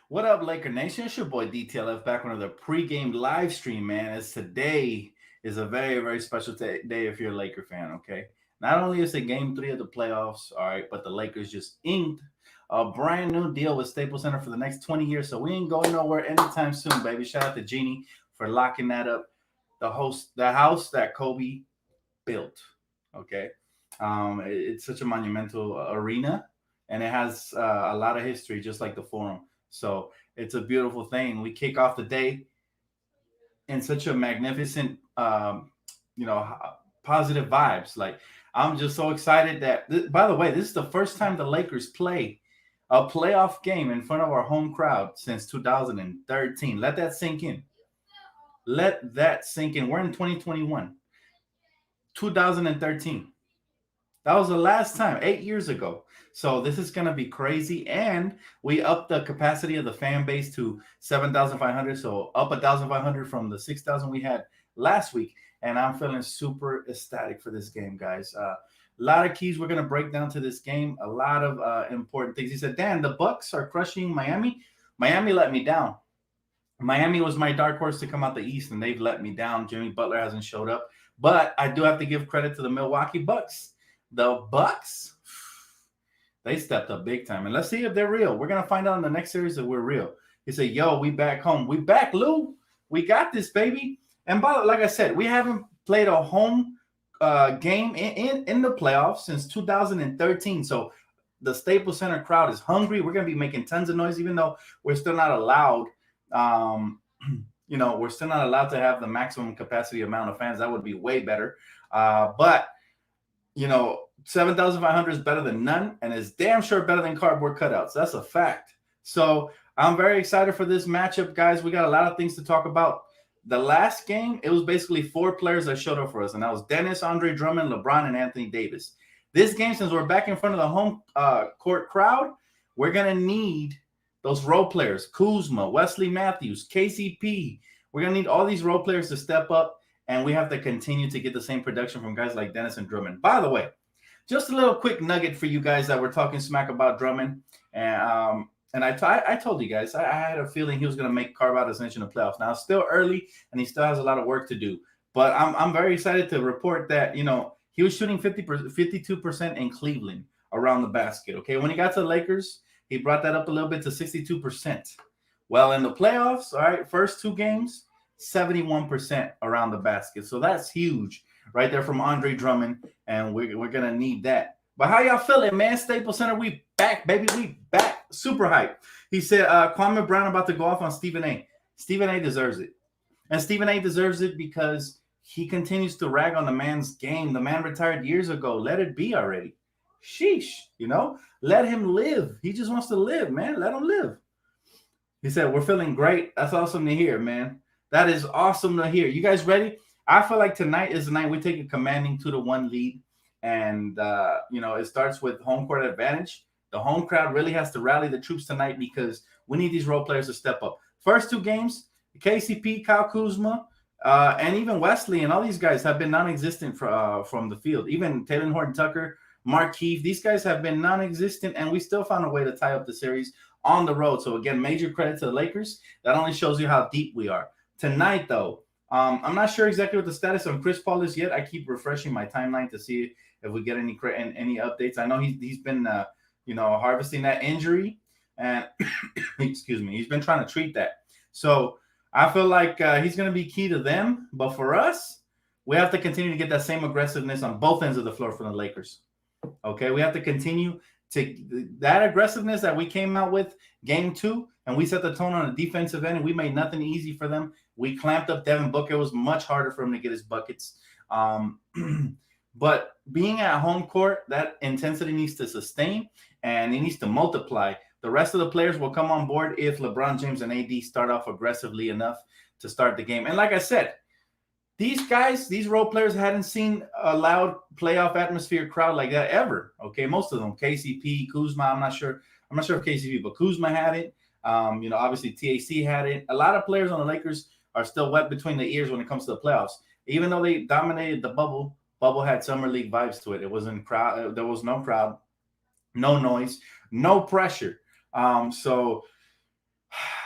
What up, Laker Nation? It's your boy DTLF back with another pregame live stream, man. As today is a very, very special day if you're a Laker fan, okay? Not only is it game three of the playoffs, all right, but the Lakers just inked a brand new deal with Staples Center for the next 20 years. So we ain't going nowhere anytime soon, baby. Shout out to Jeannie for locking that up. The house that Kobe built, okay? It's such a monumental arena and it has a lot of history, just like the Forum. So it's a beautiful thing. We kick off the day in such a magnificent, you know, positive vibes. Like I'm just so excited that. By the way, this is the first time the Lakers play a playoff game in front of our home crowd since 2013. Let that sink in. Let that sink in. We're in 2021, 2013. That was the last time, 8 years ago. So this is gonna be crazy, and we upped the capacity of the fan base to 7,500. So up 1,500 from the 6,000 we had last week, and I'm feeling super ecstatic for this game, guys. A lot of keys we're gonna break down to this game. A lot of important things. He said, "Dan, the Bucks are crushing Miami. Miami let me down. Miami was my dark horse to come out the East, and they've let me down. Jimmy Butler hasn't showed up, but I do have to give credit to the Milwaukee Bucks. The Bucks, they stepped up big time, and let's see if they're real. We're gonna find out in the next series if we're real." He said, "Yo, we back home. We back, Lou. We got this, baby." And like I said, we haven't played a home game in the playoffs since 2013. So the Staples Center crowd is hungry. We're gonna be making tons of noise, even though we're still not allowed. Um, we're still not allowed to have the maximum capacity amount of fans. That would be way better. But 7,500 is better than none, and it's damn sure better than cardboard cutouts. That's a fact. So I'm very excited for this matchup, guys. We got a lot of things to talk about. The last game, it was basically four players that showed up for us, and that was Dennis, Andre Drummond, LeBron, and Anthony Davis. This game, since we're back in front of the home court crowd, we're going to need those role players, Kuzma, Wesley Matthews, KCP. We're going to need all these role players to step up, and we have to continue to get the same production from guys like Dennis and Drummond. By the way, just a little quick nugget for you guys that were talking smack about Drummond. And I told you guys, I had a feeling he was going to carve out his niche in the playoffs. Now, it's still early, and he still has a lot of work to do. But I'm very excited to report that, he was shooting 52% in Cleveland around the basket, okay? When he got to the Lakers, he brought that up a little bit to 62%. Well, in the playoffs, all right, first two games, 71% around the basket. So that's huge right there from Andre Drummond, and we're going to need that. But how y'all feeling, man? Staples Center, we back, baby. We back. Super hype. He said, Kwame Brown about to go off on Stephen A. Stephen A deserves it. And Stephen A deserves it because he continues to rag on the man's game. The man retired years ago. Let it be already. Sheesh, let him live. He just wants to live, man. Let him live. He said, "We're feeling great." That's awesome to hear, man. That is awesome to hear. You guys ready? I feel like tonight is the night we take a commanding 2-1 lead. And, it starts with home court advantage. The home crowd really has to rally the troops tonight because we need these role players to step up. First two games, KCP, Kyle Kuzma, and even Wesley and all these guys have been non-existent from the field. Even Taylor Horton-Tucker, Mark Keefe, these guys have been non-existent, and we still found a way to tie up the series on the road. So, again, major credit to the Lakers. That only shows you how deep we are. Tonight, though, I'm not sure exactly what the status on Chris Paul is yet. I keep refreshing my timeline to see if we get any updates. I know he's been, harvesting that injury, and excuse me, he's been trying to treat that. So I feel like he's going to be key to them. But for us, we have to continue to get that same aggressiveness on both ends of the floor from the Lakers. Okay, we have to continue to that aggressiveness that we came out with game two, and we set the tone on the defensive end, and we made nothing easy for them. We clamped up Devin Booker. It was much harder for him to get his buckets. But being at home court, that intensity needs to sustain, and it needs to multiply. The rest of the players will come on board if LeBron James and AD start off aggressively enough to start the game. And like I said, these guys, these role players hadn't seen a loud playoff atmosphere crowd like that ever. Okay, most of them, KCP, Kuzma, I'm not sure if KCP, but Kuzma had it. Obviously TAC had it. A lot of players on the Lakers are still wet between the ears when it comes to the playoffs. Even though they dominated the bubble had summer league vibes to it. It wasn't crowd. There was no crowd, no noise, no pressure. So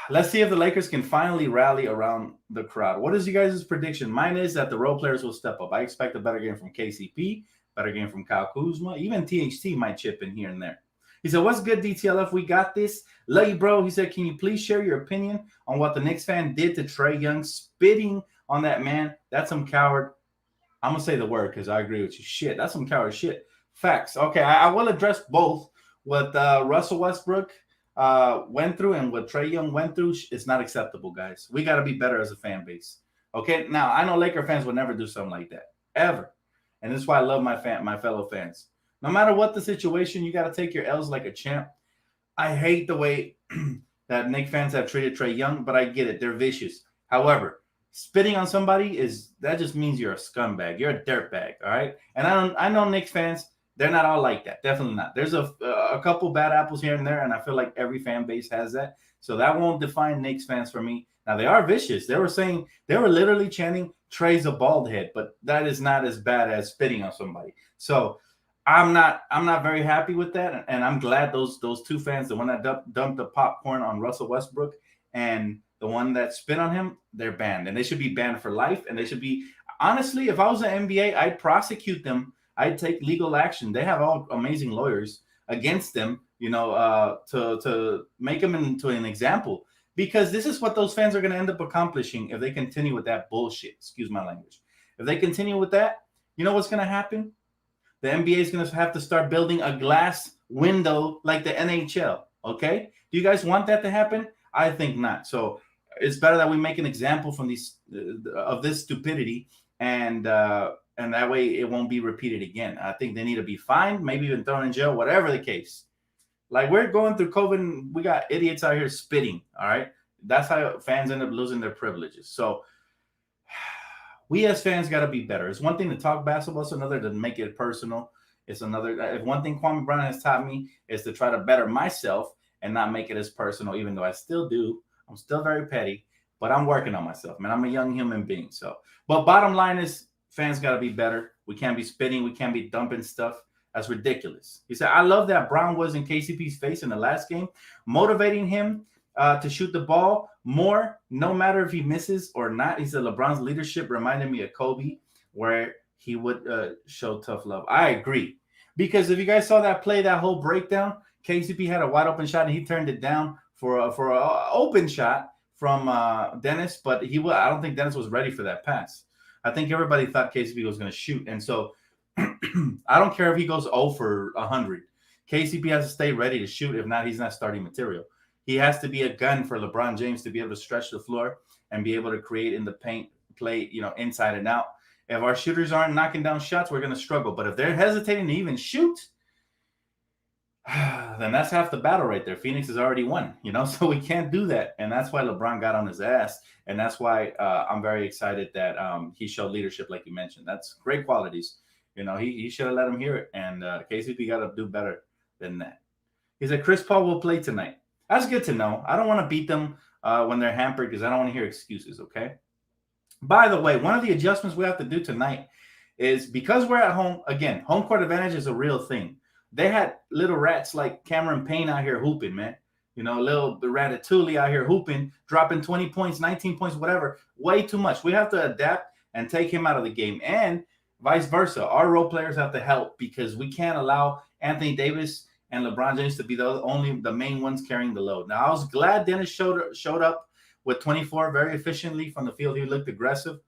Let's see if the Lakers can finally rally around the crowd. What is you guys' prediction? Mine is that the role players will step up. I expect a better game from KCP, better game from Kyle Kuzma. Even THT might chip in here and there. He said, what's good, DTLF? We got this. Love you, bro. He said, can you please share your opinion on what the Knicks fan did to Trae Young, spitting on that man? That's some coward. I'm going to say the word because I agree with you. Shit, that's some coward shit. Facts. Okay, I will address both. What Russell Westbrook went through and what Trae Young went through is not acceptable, guys. We got to be better as a fan base. Okay, now I know Laker fans would never do something like that, ever. And this is why I love my fellow fans. No matter what the situation, you got to take your L's like a champ. I hate the way that Knicks fans have treated Trae Young, but I get it. They're vicious. However, spitting on somebody that just means you're a scumbag. You're a dirtbag, all right? And I know Knicks fans, they're not all like that. Definitely not. There's a couple bad apples here and there, and I feel like every fan base has that. So that won't define Knicks fans for me. Now, they are vicious. They were literally chanting, Trae's a bald head, but that is not as bad as spitting on somebody. So I'm not very happy with that, and I'm glad those two fans, the one that dumped the popcorn on Russell Westbrook and the one that spit on him, they're banned, and they should be banned for life. And they should be, honestly, if I was an NBA, I'd prosecute them. I'd take legal action. They have all amazing lawyers against them, to make them into an example, because this is what those fans are going to end up accomplishing if they continue with that bullshit. Excuse my language. If they continue with that, you know what's going to happen? The NBA is going to have to start building a glass window like the NHL. Okay? Do you guys want that to happen? I think not. So it's better that we make an example from of this stupidity, and that way it won't be repeated again. I think they need to be fined, maybe even thrown in jail, whatever the case. Like, we're going through COVID, and we got idiots out here spitting. All right, that's how fans end up losing their privileges. So we as fans got to be better. It's one thing to talk basketball, it's another to make it personal. It's another. If one thing Kwame Brown has taught me is to try to better myself and not make it as personal, even though I still do. I'm still very petty, but I'm working on myself, man. I'm a young human being. So, but bottom line is, fans got to be better. We can't be spitting. We can't be dumping stuff. That's ridiculous. He said, I love that Brown was in KCP's face in the last game, motivating him to shoot the ball more, no matter if he misses or not. He said, LeBron's leadership reminded me of Kobe, where he would show tough love. I agree. Because if you guys saw that play, that whole breakdown, KCP had a wide open shot and he turned it down for a open shot from Dennis, but I don't think Dennis was ready for that pass. I think everybody thought KCP was going to shoot, and so I don't care if he goes 0 for 100. KCP has to stay ready to shoot. If not, he's not starting material. He has to be a gun for LeBron James to be able to stretch the floor and be able to create in the paint, play, inside and out. If our shooters aren't knocking down shots, we're going to struggle. But if they're hesitating to even shoot, then that's half the battle right there. Phoenix has already won, so we can't do that. And that's why LeBron got on his ass. And that's why I'm very excited that he showed leadership, like you mentioned. That's great qualities. He should have let him hear it. And KCP got to do better than that. He said, Chris Paul will play tonight. That's good to know. I don't want to beat them when they're hampered, because I don't want to hear excuses, okay? By the way, one of the adjustments we have to do tonight is, because we're at home, again, home court advantage is a real thing. They had little rats like Cameron Payne out here hooping, man. Little Ratatouille out here hooping, dropping 20 points, 19 points, whatever. Way too much. We have to adapt and take him out of the game. And vice versa. Our role players have to help, because we can't allow Anthony Davis and LeBron James to be the main ones carrying the load. Now, I was glad Dennis showed up with 24 very efficiently from the field. He looked aggressive.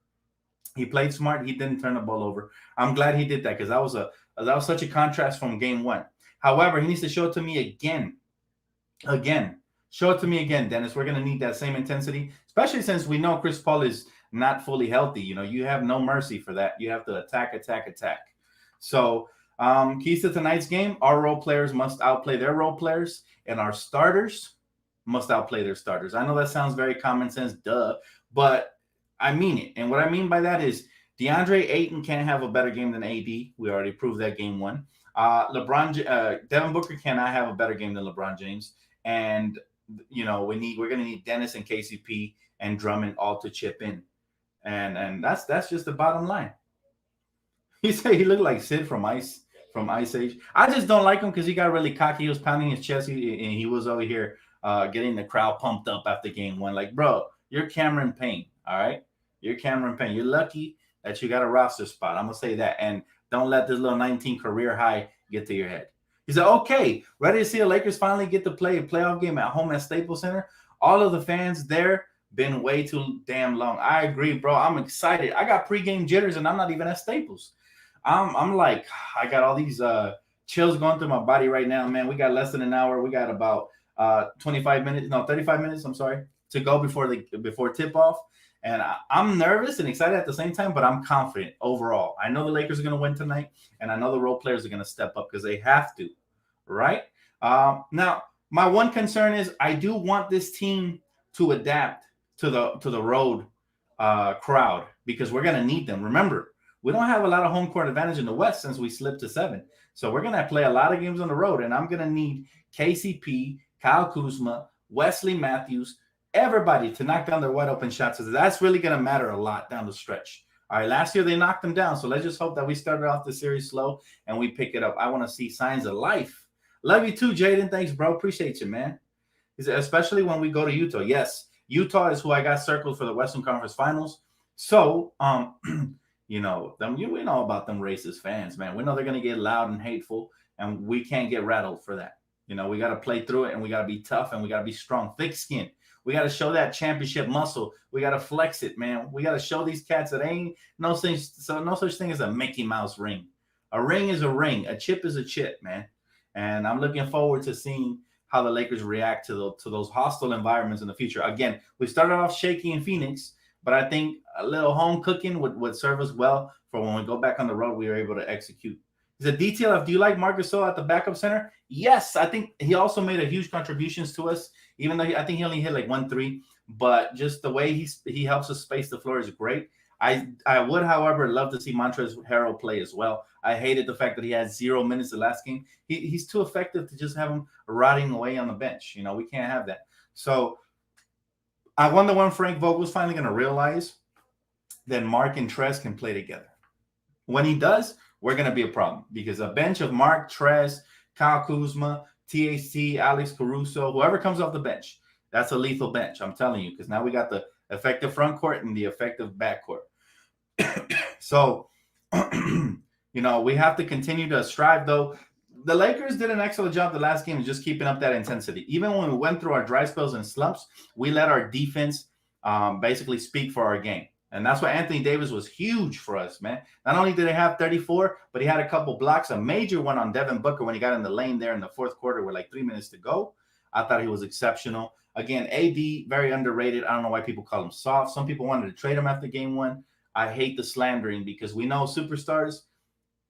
He played smart. He didn't turn the ball over. I'm glad he did that, because that was such a contrast from game one. However, he needs to show it to me again. Show it to me again, Dennis. We're going to need that same intensity, especially since we know Chris Paul is not fully healthy. You have no mercy for that. You have to attack. So keys to tonight's game, our role players must outplay their role players, and our starters must outplay their starters. I know that sounds very common sense, but I mean it. And what I mean by that is, DeAndre Ayton can't have a better game than AD. We already proved that game one. Devin Booker cannot have a better game than LeBron James. And we're going to need Dennis and KCP and Drummond all to chip in. And that's just the bottom line. He said he looked like Sid from Ice Age. I just don't like him because he got really cocky. He was pounding his chest, and he was over here getting the crowd pumped up after game one. Like, bro, you're Cameron Payne, all right? You're Cameron Payne. You're lucky that you got a roster spot. I'm gonna say that, and don't let this little 19 career high get to your head. He said, "Okay, ready to see the Lakers finally get to play a playoff game at home at Staples Center. All of the fans there been way too damn long." I agree, bro. I'm excited. I got pregame jitters, and I'm not even at Staples. I'm like, I got all these chills going through my body right now, man. We got less than an hour. We got about 25 minutes, no, 35 minutes. I'm sorry, to go before tip off. And I'm nervous and excited at the same time, but I'm confident overall. I know the Lakers are going to win tonight, and I know the role players are going to step up because they have to, right? Now, my one concern is I do want this team to adapt to the road crowd because we're going to need them. Remember, we don't have a lot of home court advantage in the West since we slipped to 7. So we're going to play a lot of games on the road, and I'm going to need KCP, Kyle Kuzma, Wesley Matthews, everybody to knock down their wide open shots. That's really going to matter a lot down the stretch. All right, last year they knocked them down, so let's just hope that we started off the series slow and we pick it up. I want to see signs of life. Love you too, Jaden. Thanks, bro. Appreciate you, man. He said, especially when we go to Utah. Yes, Utah is who I got circled for the Western Conference Finals. So, you know, we know about them racist fans, man. We know they're going to get loud and hateful, and we can't get rattled for that. You know, we got to play through it, and we got to be tough, and we got to be strong, thick skin. We got to show that championship muscle. We got to flex it, man. We got to show these cats that ain't no such thing as a Mickey Mouse ring. A ring is a ring. A chip is a chip, man. And I'm looking forward to seeing how the Lakers react to those hostile environments in the future. Again, we started off shaky in Phoenix, but I think a little home cooking would serve us well for when we go back on the road, we are able to execute. He said, DTLF, do you like Marc Gasol at the backup center? Yes, I think he also made a huge contributions to us, even though I think he only hit like 1 3. But just the way he helps us space the floor is great. I would, however, love to see Montrezl Harrell play as well. I hated the fact that he had 0 minutes the last game. He's too effective to just have him rotting away on the bench. You know, we can't have that. So I wonder when Frank Vogel's finally going to realize that Mark and Trez can play together. When he does, we're going to be a problem because a bench of Mark, Trez, Kyle Kuzma, THT, Alex Caruso, whoever comes off the bench, that's a lethal bench. I'm telling you, because now we got the effective front court and the effective back court. So, you know, we have to continue to strive, though. The Lakers did an excellent job the last game of just keeping up that intensity. Even when we went through our dry spells and slumps, we let our defense basically speak for our game. And that's why Anthony Davis was huge for us, man. Not only did he have 34, but he had a couple blocks, a major one on Devin Booker when he got in the lane there in the fourth quarter with like 3 minutes to go. I thought he was exceptional. Again, AD, very underrated. I don't know why people call him soft. Some people wanted to trade him after game 1. I hate the slandering because we know superstars,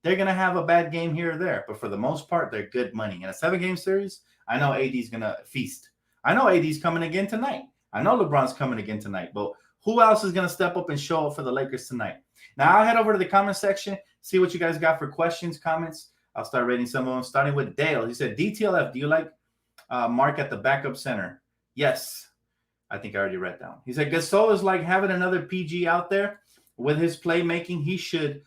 they're going to have a bad game here or there. But for the most part, they're good money. In a 7-game series, I know AD's going to feast. I know AD's coming again tonight. I know LeBron's coming again tonight. But who else is going to step up and show up for the Lakers tonight? Now, I'll head over to the comment section, see what you guys got for questions, comments. I'll start reading some of them, starting with Dale. He said, DTLF, do you like Mark at the backup center? Yes. I think I already read that one. He said, Gasol is like having another PG out there. With his playmaking, he should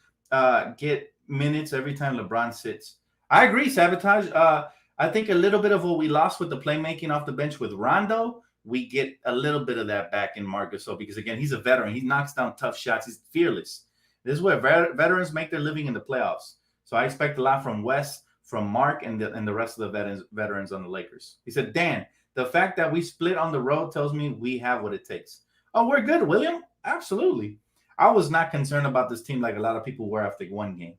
get minutes every time LeBron sits. I agree, Sabotage. I think a little bit of what we lost with the playmaking off the bench with Rondo, we get a little bit of that back in Marc Gasol because, again, he's a veteran. He knocks down tough shots. He's fearless. This is where veterans make their living in the playoffs. So I expect a lot from Wes, from Mark, and the rest of the veterans on the Lakers. He said, Dan, the fact that we split on the road tells me we have what it takes. Oh, we're good, William. Absolutely. I was not concerned about this team like a lot of people were after one game.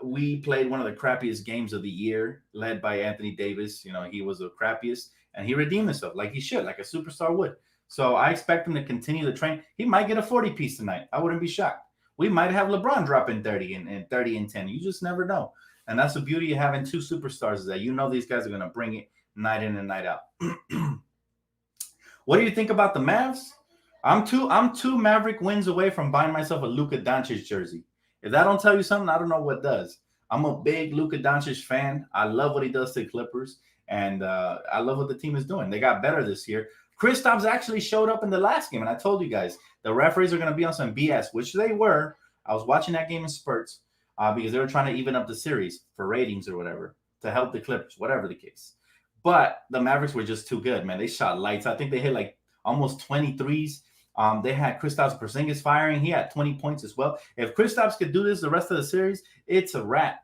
We played one of the crappiest games of the year, led by Anthony Davis. You know, he was the crappiest, and he redeemed himself like he should, like a superstar would. So I expect him to continue the train. He might get a 40-piece tonight. I wouldn't be shocked. We might have LeBron dropping 30 and 30 and 10. You just never know. And that's the beauty of having two superstars is that you know these guys are going to bring it night in and night out. What do you think about the Mavs? I'm two Maverick wins away from buying myself a Luka Doncic jersey. If that don't tell you something, I don't know what does. I'm a big Luka Doncic fan. I love what he does to the Clippers, and I love what the team is doing. They got better this year. Kristaps actually showed up in the last game, and I told you guys the referees are going to be on some BS, which they were. I was watching that game in spurts because they were trying to even up the series for ratings or whatever to help the Clippers, whatever the case. But the Mavericks were just too good, man. They shot lights. I think they hit like almost 23s. They had Kristaps Porzingis firing. He had 20 points as well. If Kristaps could do this the rest of the series, it's a wrap.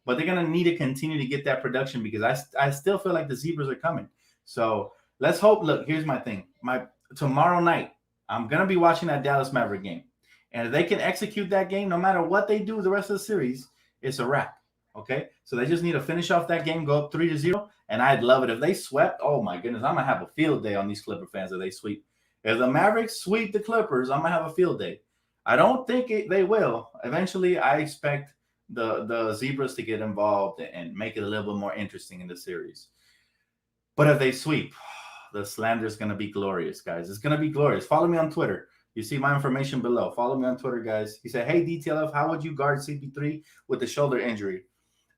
But they're going to need to continue to get that production because I still feel like the Zebras are coming. So let's hope. Look, here's my thing. Tomorrow night, I'm going to be watching that Dallas Maverick game. And if they can execute that game, no matter what they do the rest of the series, it's a wrap. Okay? So they just need to finish off that game, go up 3-0, and I'd love it. If they swept, oh my goodness, I'm going to have a field day on these Clipper fans if they sweep. If the Mavericks sweep the Clippers, I'm going to have a field day. I don't think they will. Eventually, I expect the Zebras to get involved and make it a little bit more interesting in the series. But if they sweep, the slander is going to be glorious, guys. It's going to be glorious. Follow me on Twitter. You see my information below. Follow me on Twitter, guys. He said, hey, DTLF, how would you guard CP3 with the shoulder injury?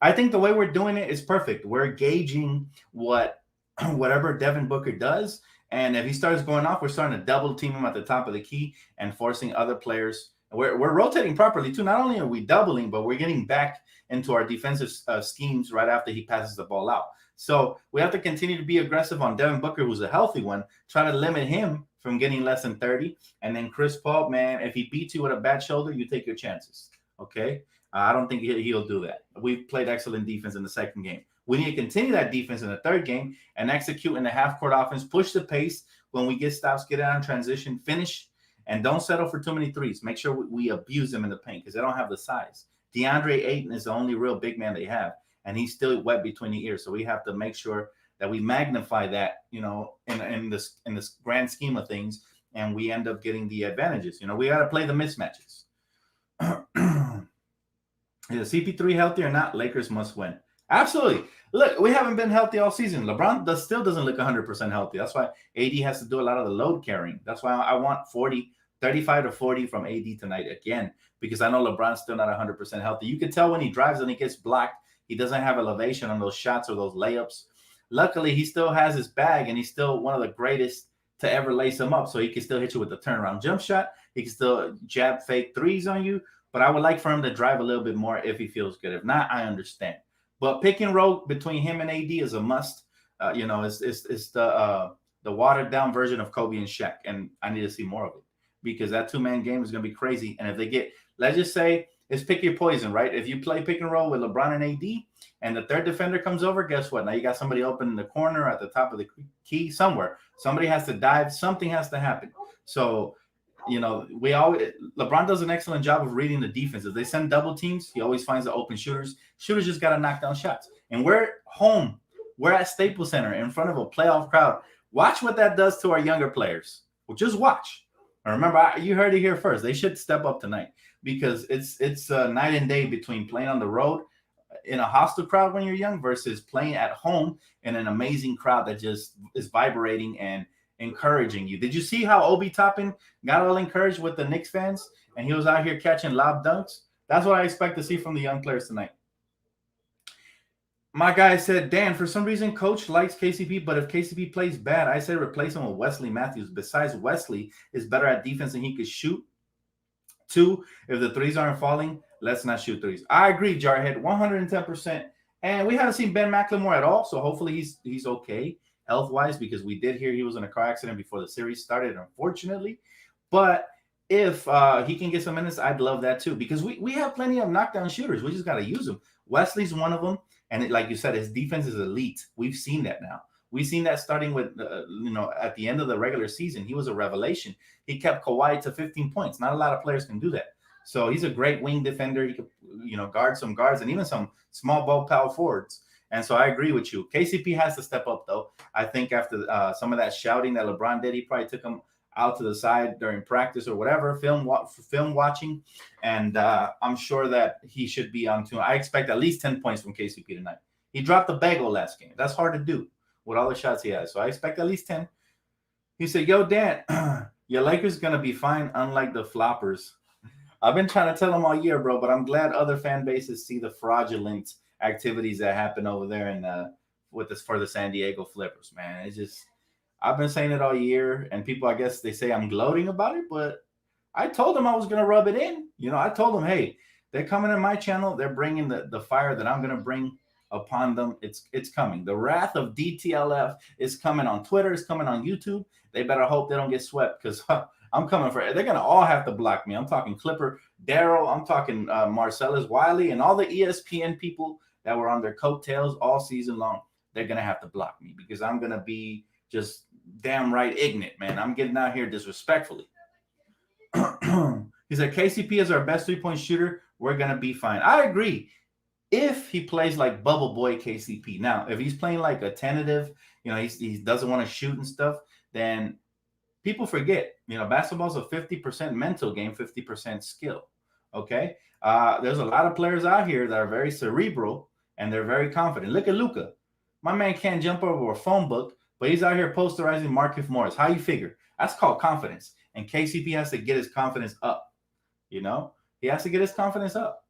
I think the way we're doing it is perfect. We're gauging whatever Devin Booker does. And if he starts going off, we're starting to double team him at the top of the key and forcing other players. We're rotating properly, too. Not only are we doubling, but we're getting back into our defensive schemes right after he passes the ball out. So we have to continue to be aggressive on Devin Booker, who's a healthy one, try to limit him from getting less than 30. And then Chris Paul, man, if he beats you with a bad shoulder, you take your chances. Okay? I don't think he'll do that. We've played excellent defense in the second game. We need to continue that defense in the third game and execute in the half-court offense, push the pace when we get stops, get out in transition, finish, and don't settle for too many threes. Make sure we abuse them in the paint because they don't have the size. DeAndre Ayton is the only real big man they have, and he's still wet between the ears. So we have to make sure that we magnify that, in this grand scheme of things, and we end up getting the advantages. We got to play the mismatches. Is CP3 healthy or not? Lakers must win. Absolutely. Look, we haven't been healthy all season. LeBron still doesn't look 100% healthy. That's why AD has to do a lot of the load carrying. That's why I want 35 to 40 from AD tonight again, because I know LeBron's still not 100% healthy. You can tell when he drives and he gets blocked, he doesn't have elevation on those shots or those layups. Luckily, he still has his bag, and he's still one of the greatest to ever lace them up, so he can still hit you with the turnaround jump shot. He can still jab fake threes on you, but I would like for him to drive a little bit more if he feels good. If not, I understand. But pick and roll between him and AD is a must. It's the watered down version of Kobe and Shaq, and I need to see more of it because that two-man game is going to be crazy. And if they get, let's just say, it's pick your poison, right? If you play pick and roll with LeBron and AD, and the third defender comes over, guess what? Now you got somebody open in the corner at the top of the key somewhere. Somebody has to dive. Something has to happen. So, LeBron does an excellent job of reading the defense. If they send double teams, he always finds the open shooters. Shooters just got to knock down shots. And we're home. We're at Staples Center in front of a playoff crowd. Watch what that does to our younger players. Well, just watch. And remember, you heard it here first. They should step up tonight because it's night and day between playing on the road in a hostile crowd when you're young versus playing at home in an amazing crowd that just is vibrating and encouraging you. Did you see how Obi Toppin got all encouraged with the Knicks fans and he was out here catching lob dunks? That's what I expect to see from the young players tonight. My guy said, Dan, for some reason, coach likes KCP, but if KCP plays bad, I say replace him with Wesley Matthews. Besides, Wesley is better at defense and he could shoot. 2, if the threes aren't falling, let's not shoot threes. I agree, Jarhead, 110%. And we haven't seen Ben McLemore at all, so hopefully he's okay health-wise, because we did hear he was in a car accident before the series started, unfortunately. But if he can get some minutes, I'd love that too, because we have plenty of knockdown shooters. We just got to use them. Wesley's one of them, and like you said, his defense is elite. We've seen that now. We've seen that starting with, at the end of the regular season, he was a revelation. He kept Kawhi to 15 points. Not a lot of players can do that. So he's a great wing defender. He could, guard some guards and even some small ball power forwards. And so I agree with you. KCP has to step up, though. I think after some of that shouting that LeBron did, he probably took him out to the side during practice or whatever, film watching. And I'm sure that he should be on tune. I expect at least 10 points from KCP tonight. He dropped the bagel last game. That's hard to do with all the shots he has. So I expect at least 10. He said, yo, Dan, your Lakers going to be fine, unlike the floppers. I've been trying to tell him all year, bro, but I'm glad other fan bases see the fraudulent activities that happen over there and for the San Diego Flippers, man. It's just, I've been saying it all year, and people, I guess they say I'm gloating about it, but I told them I was going to rub it in. I told them, hey, they're coming in my channel. They're bringing the fire that I'm going to bring upon them. It's coming. The wrath of DTLF is coming on Twitter. It's coming on YouTube. They better hope they don't get swept because I'm coming for it. They're gonna all have to block me. I'm talking Clipper Daryl. I'm talking Marcellus Wiley and all the ESPN people that were on their coattails all season long. They're gonna have to block me because I'm gonna be just damn right ignorant, man. I'm getting out here disrespectfully. He said KCP is our best 3-point shooter. We're gonna be fine. I agree. If he plays like Bubble Boy KCP. Now, if he's playing like a tentative, he doesn't want to shoot and stuff, then people forget, basketball's a 50% mental game, 50% skill. Okay. There's a lot of players out here that are very cerebral and they're very confident. Look at Luka. My man can't jump over a phone book, but he's out here posterizing Markieff Morris. How you figure? That's called confidence. And KCP has to get his confidence up. He has to get his confidence up.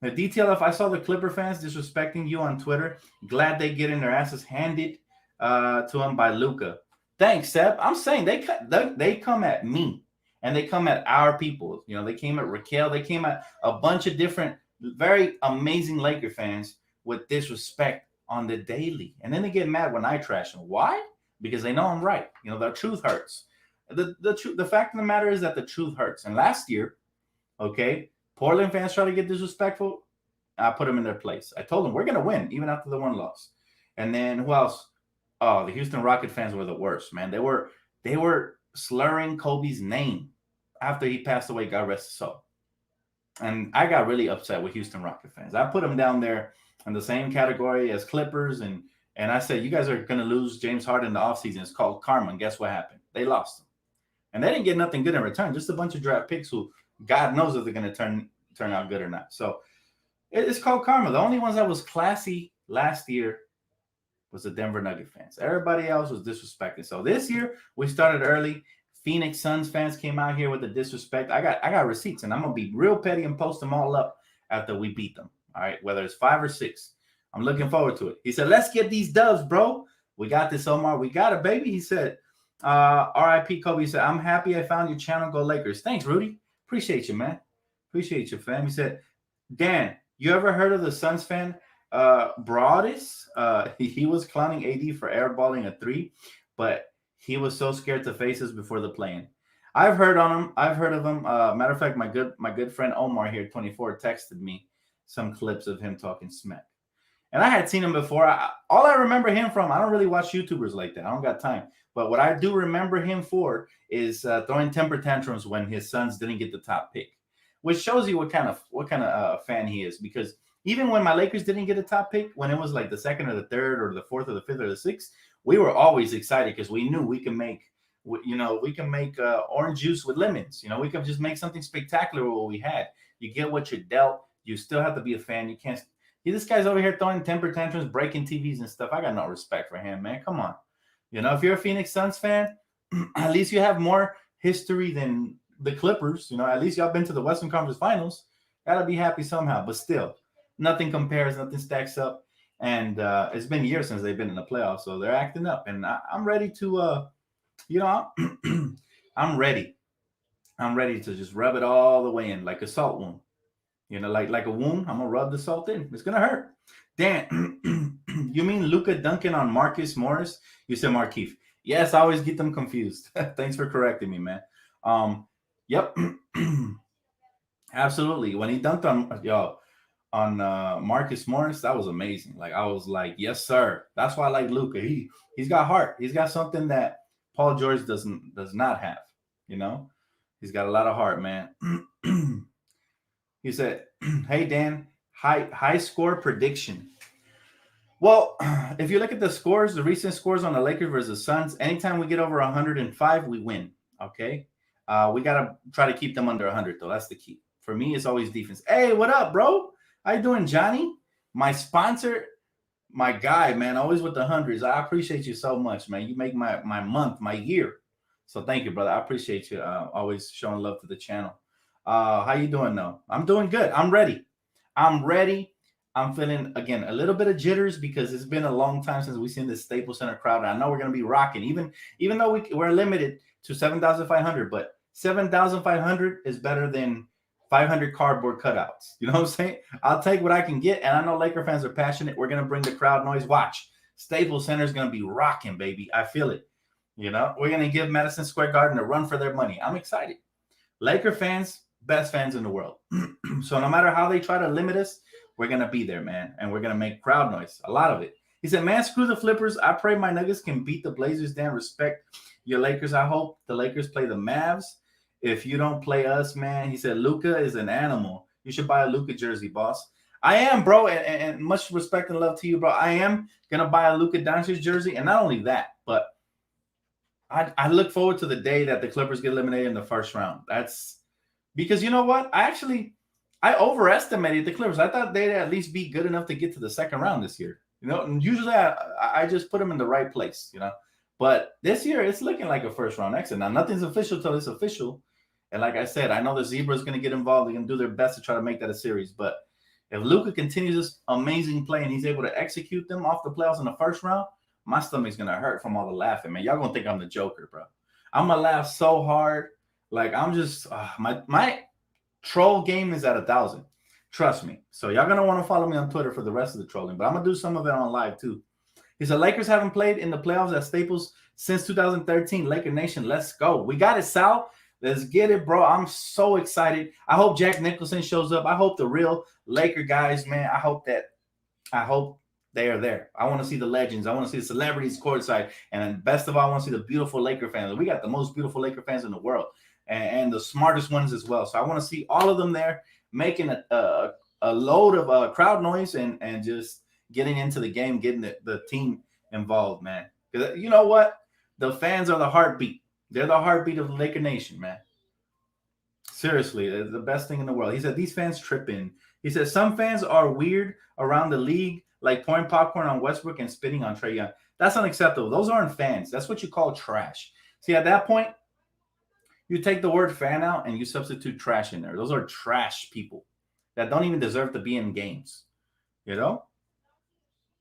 The DTLF, I saw the Clipper fans disrespecting you on Twitter. Glad they getting their asses handed to them by Luka. Thanks, Seb. I'm saying they come at me and they come at our people. They came at Raquel. They came at a bunch of different, very amazing Laker fans with disrespect on the daily. And then they get mad when I trash them. Why? Because they know I'm right. The truth hurts. The fact of the matter is that the truth hurts. And last year, okay, Portland fans try to get disrespectful. I put them in their place. I told them we're going to win even after the one loss. And then who else? Oh, the Houston Rocket fans were the worst, man. They were slurring Kobe's name after he passed away, God rest his soul. And I got really upset with Houston Rocket fans. I put them down there in the same category as Clippers. And I said, you guys are going to lose James Harden in the offseason. It's called karma. And guess what happened? They lost him. And they didn't get nothing good in return. Just a bunch of draft picks who God knows if they're going to turn out good or not. So it's called karma. The only ones that was classy last year was the Denver Nugget fans. Everybody else was disrespected. So this year we started early. Phoenix Suns fans came out here with the disrespect. I got receipts, and I'm gonna be real petty and post them all up after we beat them. All right, whether it's 5 or 6. I'm looking forward to it. He said, "Let's get these dubs, bro. We got this, Omar. We got it, baby." He said, "R.I.P. Kobe." He said, "I'm happy I found your channel. Go Lakers." Thanks, Rudy. Appreciate you, man. Appreciate you, fam. He said, "Dan, you ever heard of the Suns fan, Broadus? He was clowning AD for airballing a 3, but he was so scared to face us before the play-in." I've heard of him. Matter of fact, my good friend Omar here, 24, texted me some clips of him talking smack. And I had seen him before. All I remember him from, I don't really watch YouTubers like that. I don't got time. But what I do remember him for is throwing temper tantrums when his Suns didn't get the top pick, which shows you what kind of fan he is. Because even when my Lakers didn't get a top pick, when it was like the 2nd or the 3rd or the 4th or the 5th or the 6th, we were always excited because we knew we can make orange juice with lemons. We could just make something spectacular with what we had. You get what you're dealt. You still have to be a fan. You can't. This guy's over here throwing temper tantrums, breaking TVs and stuff. I got no respect for him, man. Come on. If you're a Phoenix Suns fan, at least you have more history than the Clippers. At least y'all been to the Western Conference Finals. Gotta be happy somehow. But still, nothing compares, nothing stacks up. And it's been years since they've been in the playoffs, so they're acting up. And I'm ready to, I'm ready. I'm ready to just rub it all the way in like a salt wound. Like a wound, I'm going to rub the salt in. It's going to hurt. Dan, you mean Luka dunking on Marcus Morris? You said Markieff. Yes, I always get them confused. Thanks for correcting me, man. Yep. Absolutely. When he dunked on Marcus Morris, that was amazing. Like, I was like, yes, sir. That's why I like Luka. He's got heart. He's got something that Paul George does not have. He's got a lot of heart, man. He said, "Hey Dan, high score prediction." Well, if you look at the scores, the recent scores on the Lakers versus Suns, anytime we get over 105, we win. Okay, we gotta try to keep them under 100 though. That's the key. For me, it's always defense. Hey, what up, bro? How you doing, Johnny? My sponsor, my guy, man, always with the hundreds. I appreciate you so much, man. You make my month, my year. So thank you, brother. I appreciate you always showing love to the channel. How you doing, though? I'm doing good. I'm ready. I'm feeling, again, a little bit of jitters because it's been a long time since we've seen this Staples Center crowd. And I know we're going to be rocking, even though we're limited to 7,500. But 7,500 is better than 500 cardboard cutouts. You know what I'm saying? I'll take what I can get, and I know Laker fans are passionate. We're gonna bring the crowd noise. Watch, Staples Center is gonna be rocking, baby. I feel it. You know, we're gonna give Madison Square Garden a run for their money. I'm excited. Laker fans, best fans in the world. So no matter how they try to limit us, we're gonna be there, man, and we're gonna make crowd noise. A lot of it. He said, man, screw the Flippers. I pray my Nuggets can beat the Blazers. Dan, respect your Lakers. I hope the Lakers play the Mavs. If you don't play us, man, he said, Luka is an animal. You should buy a Luka jersey, boss. I am, bro, and much respect and love to you, bro. I am going to buy a Luka Doncic jersey, and not only that, but I look forward to the day that the Clippers get eliminated in the first round. That's because you know what? I overestimated the Clippers. I thought they'd at least be good enough to get to the second round this year. You know, and usually I just put them in the right place, you know. But this year, it's looking like a first-round exit. Now, nothing's official till it's official. And like I said, I know the Zebras going to get involved. They're going to do their best to try to make that a series. But if Luka continues this amazing play and he's able to execute them off the playoffs in the first round, my stomach's going to hurt from all the laughing, man. Y'all going to think I'm the Joker, bro. I'm going to laugh so hard. Like, I'm just my troll game is at 1,000. Trust me. So y'all going to want to follow me on Twitter for the rest of the trolling. But I'm going to do some of it on live, too. He said, Lakers haven't played in the playoffs at Staples since 2013. Laker Nation, let's go. We got it, Sal. Let's get it, bro. I'm so excited. I hope Jack Nicholson shows up. I hope the real Laker guys, man, I hope they are there. I want to see the legends. I want to see the celebrities courtside. And best of all, I want to see the beautiful Laker fans. We got the most beautiful Laker fans in the world and the smartest ones as well. So I want to see all of them there making a load of crowd noise and just getting into the game, getting the team involved, man. Because you know what? The fans are the heartbeat. They're the heartbeat of the Laker Nation, man. Seriously, they're the best thing in the world. He said, these fans tripping. He said, some fans are weird around the league, like pouring popcorn on Westbrook and spitting on Trae Young. That's unacceptable. Those aren't fans. That's what you call trash. See, at that point, you take the word fan out and you substitute trash in there. Those are trash people that don't even deserve to be in games, you know?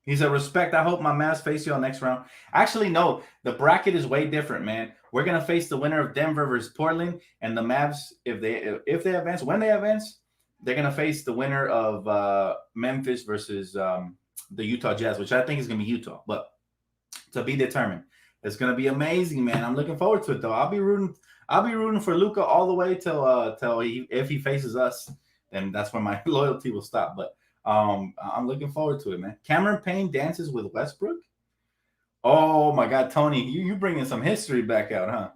He said, respect. I hope my Mavs face you all next round. Actually, no. The bracket is way different, man. We're going to face the winner of Denver versus Portland. And the Mavs, if they advance, when they advance, they're going to face the winner of Memphis versus the Utah Jazz, which I think is going to be Utah. But to be determined. It's going to be amazing, man. I'm looking forward to it, though. I'll be rooting for Luka all the way till if he faces us, then that's when my loyalty will stop. But I'm looking forward to it, man. Cameron Payne dances with Westbrook. Oh my God, Tony, you bringing some history back out, huh?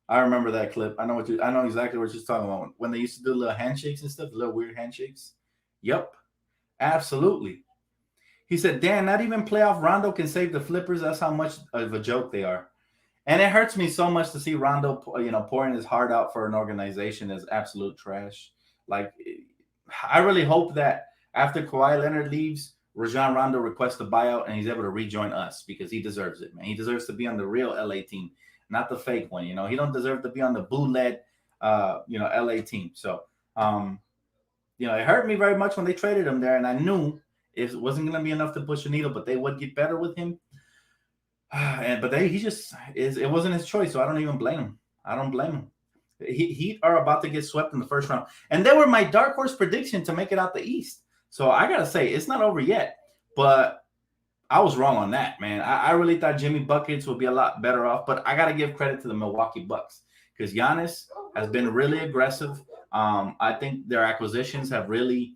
I remember that clip. I know exactly what you're talking about when they used to do little handshakes and stuff, little weird handshakes. Yep, absolutely. He said, Dan, not even playoff Rondo can save the Flippers. That's how much of a joke they are. And it hurts me so much to see Rondo, pouring his heart out for an organization that's absolute trash. Like, I really hope that after Kawhi Leonard leaves, Rajon Rondo requests a buyout and he's able to rejoin us because he deserves it, man. He deserves to be on the real LA team, not the fake one. He don't deserve to be on the bootleg, LA team. So, it hurt me very much when they traded him there, and I knew it wasn't going to be enough to push a needle, but they would get better with him. It wasn't his choice, so I don't even blame him. I don't blame him. Heat are about to get swept in the first round, and they were my dark horse prediction to make it out the East. So I got to say, it's not over yet, but I was wrong on that, man. I really thought Jimmy Buckets would be a lot better off, but I got to give credit to the Milwaukee Bucks because Giannis has been really aggressive. I think their acquisitions have really,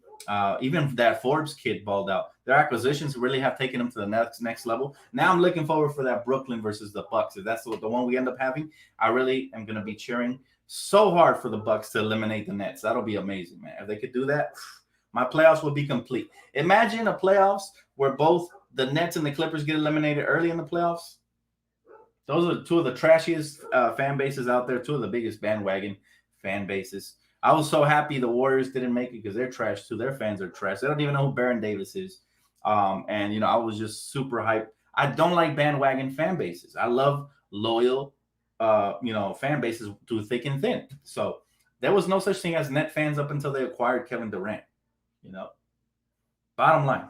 even that Forbes kid balled out. Their acquisitions really have taken them to the next level. Now I'm looking forward for that Brooklyn versus the Bucks. If that's the one we end up having, I really am going to be cheering so hard for the Bucks to eliminate the Nets. That'll be amazing, man. If they could do that, my playoffs will be complete. Imagine a playoffs where both the Nets and the Clippers get eliminated early in the playoffs. Those are two of the trashiest fan bases out there, two of the biggest bandwagon fan bases. I was so happy the Warriors didn't make it because they're trash too. Their fans are trash. They don't even know who Baron Davis is. I was just super hyped. I don't like bandwagon fan bases. I love loyal, fan bases through thick and thin. So there was no such thing as net fans up until they acquired Kevin Durant. Bottom line.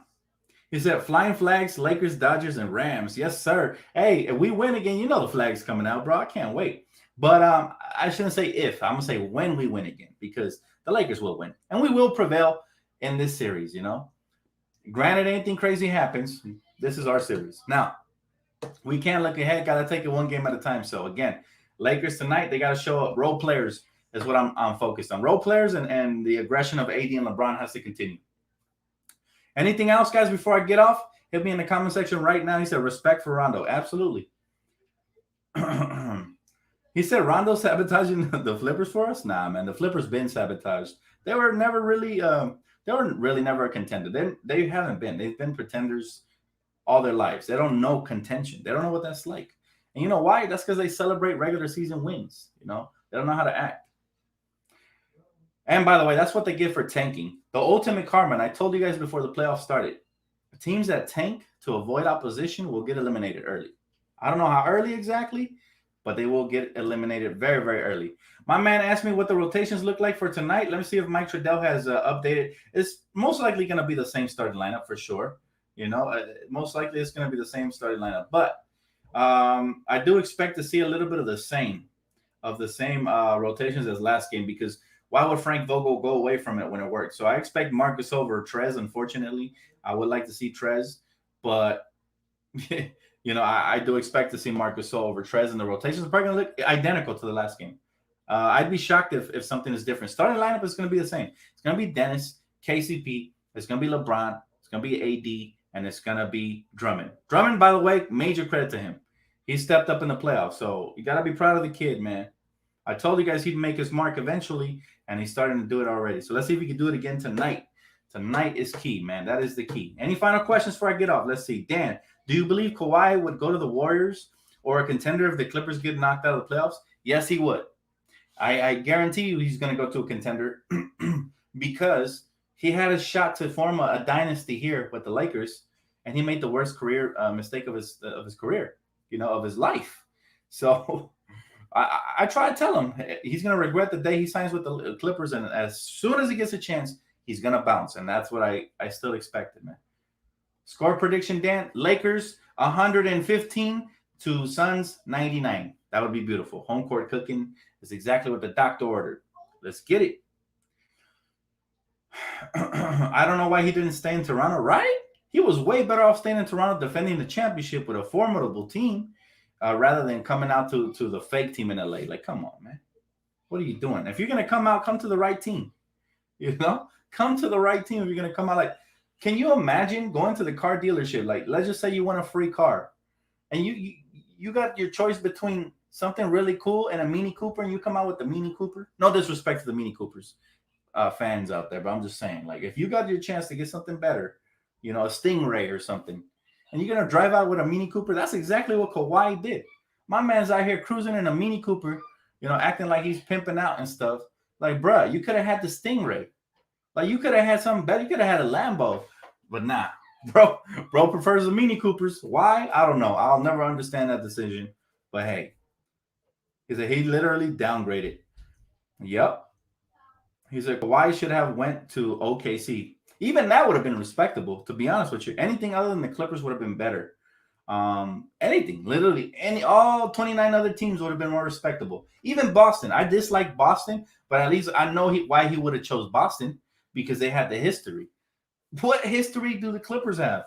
He said, flying flags, Lakers, Dodgers, and Rams. Yes, sir. Hey, if we win again, the flag's coming out, bro. I can't wait. But I shouldn't say if. I'm gonna say when we win again, because the Lakers will win and we will prevail in this series. Granted, anything crazy happens. This is our series. Now we can't look ahead. Got to take it one game at a time. So again, Lakers tonight. They got to show up. Role players is what I'm focused on. Role players and the aggression of AD and LeBron has to continue. Anything else, guys? Before I get off, hit me in the comment section right now. He said respect for Rondo. Absolutely. He said Rondo sabotaging the Flippers for us. Nah, man, the Flippers been sabotaged. They were never really. They were really never a contender. They haven't been. They've been pretenders all their lives. They don't know contention. They don't know what that's like. And you know why? That's because they celebrate regular season wins. They don't know how to act. And by the way, that's what they get for tanking. The ultimate karma. And I told you guys before the playoffs started, teams that tank to avoid opposition will get eliminated early. I don't know how early exactly, but they will get eliminated very, very early. My man asked me what the rotations look like for tonight. Let me see if Mike Trudell has updated. It's most likely going to be the same starting lineup for sure. Most likely it's going to be the same starting lineup. But I do expect to see a little bit of the same rotations as last game, because why would Frank Vogel go away from it when it worked? So I expect Marcus over Trez. Unfortunately, I would like to see Trez, but I do expect to see Marcus over Trez, and the rotations are probably going to look identical to the last game. I'd be shocked if something is different. Starting lineup is going to be the same. It's going to be Dennis, KCP. It's going to be LeBron. It's going to be AD, and it's going to be Drummond. Drummond, by the way, major credit to him. He stepped up in the playoffs, so you got to be proud of the kid, man. I told you guys he'd make his mark eventually, and he's starting to do it already. So let's see if he can do it again tonight. Tonight is key, man. That is the key. Any final questions before I get off? Let's see. Dan, do you believe Kawhi would go to the Warriors or a contender if the Clippers get knocked out of the playoffs? Yes, he would. I guarantee you he's going to go to a contender because he had a shot to form a dynasty here with the Lakers, and he made the worst career mistake of his career, of his life. So I try to tell him he's going to regret the day he signs with the Clippers, and as soon as he gets a chance, he's going to bounce, and that's what I still expected, man. Score prediction, Dan. Lakers 115 to Suns 99. That would be beautiful. Home court cooking is exactly what the doctor ordered. Let's get it. I don't know why he didn't stay in Toronto, right? He was way better off staying in Toronto defending the championship with a formidable team rather than coming out to the fake team in LA. Like, come on, man. What are you doing? If you're going to come out, come to the right team. Come to the right team if you're going to come out. Like, can you imagine going to the car dealership? Like, let's just say you want a free car, and you got your choice between something really cool and a Mini Cooper, and you come out with the Mini Cooper. No disrespect to the Mini Coopers fans out there, but I'm just saying, like, if you got your chance to get something better, a Stingray or something, and you're going to drive out with a Mini Cooper, that's exactly what Kawhi did. My man's out here cruising in a Mini Cooper, acting like he's pimping out and stuff. Like, bruh, you could have had the Stingray. Like, you could have had something better. You could have had a Lambo, but nah. Bro prefers the Mini Coopers. Why? I don't know. I'll never understand that decision. But hey, he literally downgraded. Yep. He said Kawhi should have went to OKC. Even that would have been respectable, to be honest with you. Anything other than the Clippers would have been better. Anything, literally, all 29 other teams would have been more respectable. Even Boston. I dislike Boston, but at least I know why he would have chose Boston, because they had the history. What history do the Clippers have?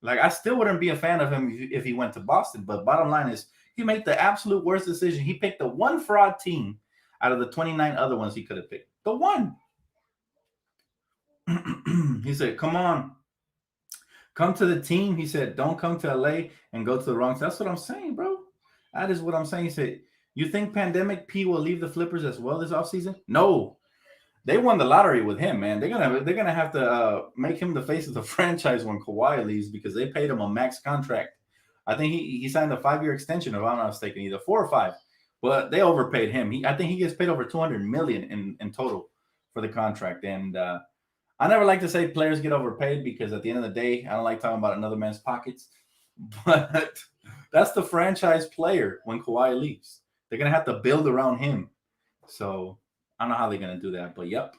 Like, I still wouldn't be a fan of him if he went to Boston. But bottom line is, he made the absolute worst decision. He picked the one fraud team out of the 29 other ones he could have picked. The one. He said, come on. Come to the team. He said, don't come to LA and go to the wrong. That's what I'm saying, bro. That is what I'm saying. He said, you think Pandemic P will leave the Flippers as well this offseason? No. They won the lottery with him, man. They're gonna have to make him the face of the franchise when Kawhi leaves, because they paid him a max contract. I think he signed a 5-year extension, if I'm not mistaken, either 4 or 5. But they overpaid him. I think he gets paid over $200 million in total for the contract. And I never like to say players get overpaid, because at the end of the day, I don't like talking about another man's pockets. But that's the franchise player when Kawhi leaves. They're gonna have to build around him. So I don't know how they're going to do that, but yep.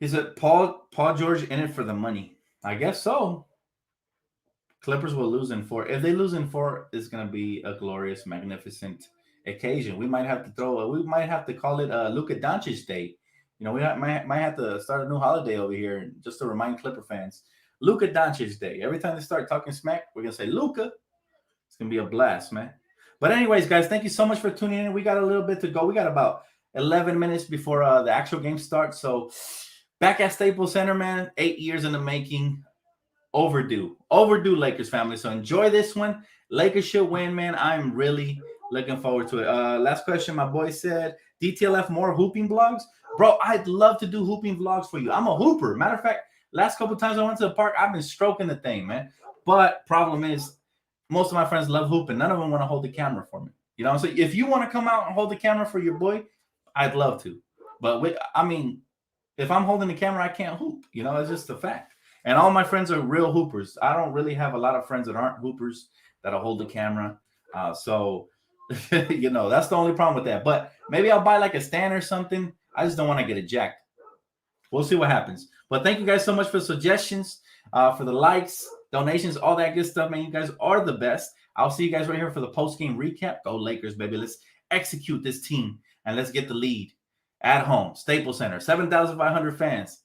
He said, Paul George in it for the money. I guess so. Clippers will lose in 4. If they lose in 4, it's going to be a glorious, magnificent occasion. We might have to we might have to call it Luka Doncic Day. You know, we might have to start a new holiday over here just to remind Clipper fans. Luka Doncic Day. Every time they start talking smack, we're gonna say Luka. It's gonna be a blast, man. But anyways, guys, thank you so much for tuning in. We got a little bit to go. We got about 11 minutes before the actual game starts. So back at Staples Center, man, 8 years in the making. Overdue Lakers family. So enjoy this one. Lakers should win, man. I'm really looking forward to it. Last question, my boy said, DTLF more hooping vlogs? Bro, I'd love to do hooping vlogs for you. I'm a hooper. Matter of fact, last couple times I went to the park, I've been stroking the thing, man. But problem is, most of my friends love hooping. None of them want to hold the camera for me. You know, so if you want to come out and hold the camera for your boy, I'd love to. But if I'm holding the camera, I can't hoop. You know, it's just a fact. And all my friends are real hoopers. I don't really have a lot of friends that aren't hoopers that'll hold the camera. So, you know, that's the only problem with that. But maybe I'll buy like a stand or something. I just don't want to get ejected. We'll see what happens. But thank you guys so much for the suggestions, for the likes, donations, all that good stuff, man. You guys are the best. I'll see you guys right here for the post-game recap. Go Lakers, baby. Let's execute this team, and let's get the lead at home. Staples Center, 7,500 fans.